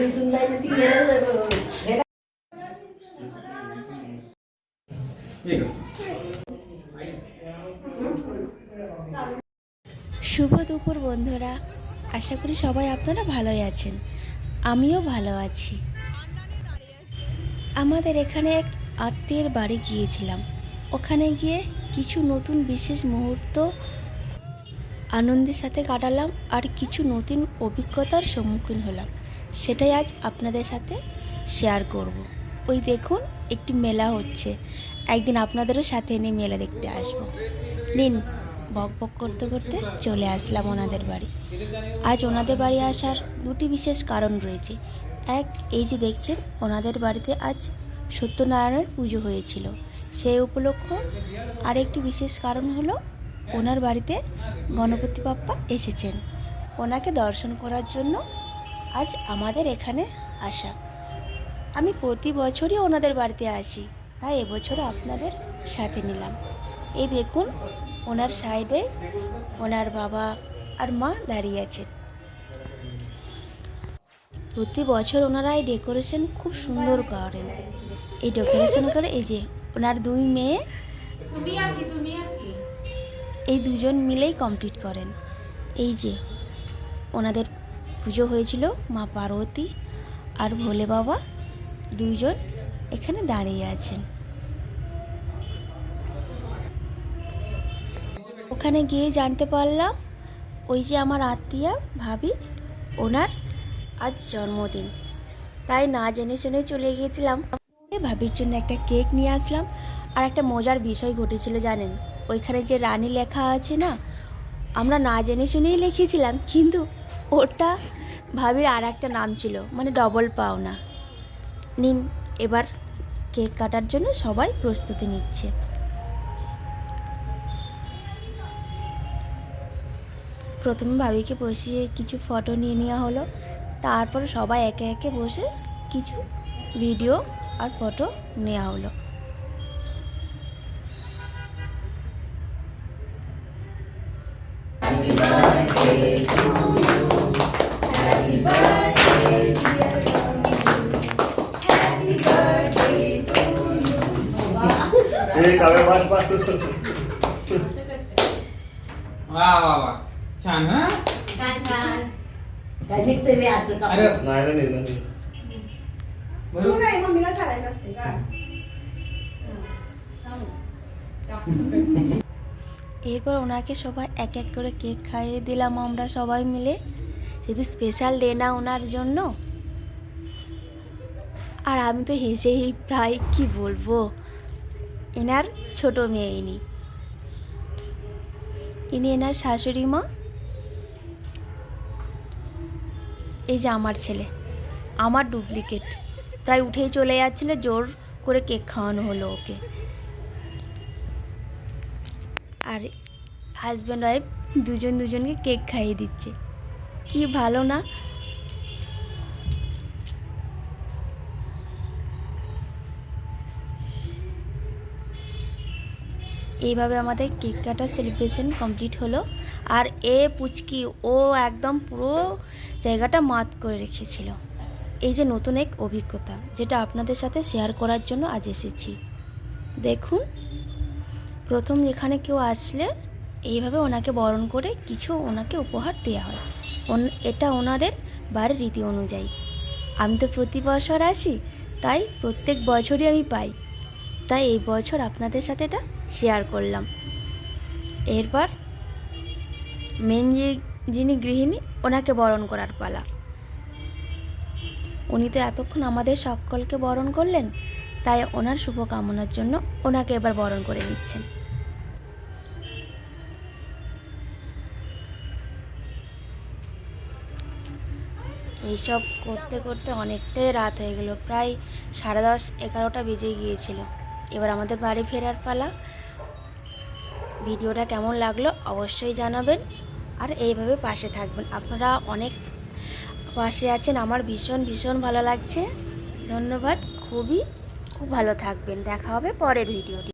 শুভ দুপুর বন্ধুরা, আশা করি সবাই আপনারা ভালোই আছেন। আমিও ভালো আছি। আমাদের এখানে এক আত্মীয়ের বাড়ি গিয়েছিলাম। ওখানে গিয়ে কিছু নতুন বিশেষ মুহূর্ত আনন্দের সাথে কাটালাম আর কিছু নতুন অভিজ্ঞতার সম্মুখীন হলাম। সেটাই আজ আপনাদের সাথে শেয়ার করব। ওই দেখুন, একটি মেলা হচ্ছে। একদিন আপনাদেরও সাথে এনে মেলা দেখতে আসবো। নিন, বক বক করতে করতে চলে আসলাম ওনাদের বাড়ি। আজ ওনাদের বাড়ি আসার দুটি বিশেষ কারণ রয়েছে। এক, এই যে দেখছেন, ওনাদের বাড়িতে আজ সত্যনারায়ণের পুজো হয়েছিল, সেই উপলক্ষ। আরেকটি বিশেষ কারণ হলো ওনার বাড়িতে গণপতি বাপ্পা এসেছেন। ওনাকে দর্শন করার জন্য আজ আমাদের এখানে আসা। আমি প্রতি বছরই ওনাদের বাড়িতে আসি, তাই এবছরও আপনাদের সাথে নিলাম। এই দেখুন, ওনার সাইডে ওনার বাবা আর মা দাঁড়িয়ে আছেন। প্রতি বছর ওনারা এই ডেকোরেশন খুব সুন্দর করেন। এই ডেকোরেশন করে এই যে ওনার দুই মেয়ে, এই দুজন মিলেই কমপ্লিট করেন। এই যে ওনাদের পুজো হয়েছিল, মা পার্বতী আর ভোলে বাবা দুইজন এখানে দাঁড়িয়ে আছেন। ওখানে গিয়ে জানতে পারলাম ওই যে আমার আত্মীয়া ভাবি, ওনার আজ জন্মদিন। তাই না জেনে শুনে চলে গিয়েছিলাম। ভাবির জন্য একটা কেক নিয়ে আসলাম। আর একটা মজার বিষয় ঘটেছিল জানেন, ওইখানে যে রানী লেখা আছে না, আমরা না জেনে শুনেই লিখেছিলাম, কিন্তু ওটা ভাবির আর একটা নাম ছিল, মানে ডবল পাওনা। নিন, এবার কেক কাটার জন্য সবাই প্রস্তুতি নিচ্ছে। প্রথমে ভাবিকে বসিয়ে কিছু ফটো নিয়ে নেওয়া হলো। তারপর সবাই একে একে বসে কিছু ভিডিও আর ফটো নেওয়া হলো। वाह वाह वाह, छान हा. छान. काय निघते बी असं का? अरे नाही. तू नाही मम्मीला चालायचं असते का? এরপর ওনাকে সবাই এক এক করে কেক খাইয়ে দিলাম আমরা সবাই মিলে। শুধু স্পেশাল ডে না ওনার জন্য। আর আমি তো হেসেই প্রায় কি বলবো, এনার ছোট মেয়ে ইনি এনার শাশুড়ি মা। এই যে আমার ছেলে, আমার ডুপ্লিকেট, প্রায় উঠেই চলে যাচ্ছিল, জোর করে কেক খাওয়ানো হলো ওকে। আর হাজব্যান্ড ওয়াইফ দুজনকে কেক খাইয়ে দিচ্ছে। কি ভালো না? এইভাবে আমাদের কেক কাটার সেলিব্রেশন কমপ্লিট হলো। আর পুচকি ও একদম পুরো জায়গাটা মাত করে রেখেছিল। এই যে নতুন এক অভিজ্ঞতা, যেটা আপনাদের সাথে শেয়ার করার জন্য আজ এসেছি। দেখুন, প্রথম এখানে কেউ আসলে এইভাবে ওনাকে বরণ করে কিছু ওনাকে উপহার দেওয়া হয়। এটা ওনাদের বাড়ির রীতি অনুযায়ী। আমি তো প্রতি বছর আসি, তাই প্রত্যেক বছরই আমি পাই। তাই এই বছর আপনাদের সাথে এটা শেয়ার করলাম। এরপর মেন যিনি গৃহিণী, ওনাকে বরণ করার পালা। উনি তো এতক্ষণ আমাদের সকলকে বরণ করলেন, তাই ওনার শুভকামনার জন্য ওনাকে এবার বরণ করে নিচ্ছেন। এইসব করতে করতে অনেকটাই রাত হয়ে গেল, প্রায় 10:30-11টা বেজে গিয়েছিল। এবার আমাদের বাড়ি ফেরার পালা। ভিডিওটা কেমন লাগলো অবশ্যই জানাবেন, আর এইভাবে পাশে থাকবেন। আপনারা অনেক পাশে আছেন, আমার ভীষণ ভালো লাগছে। ধন্যবাদ। খুব ভালো থাকবেন। দেখা হবে পরের ভিডিওটি।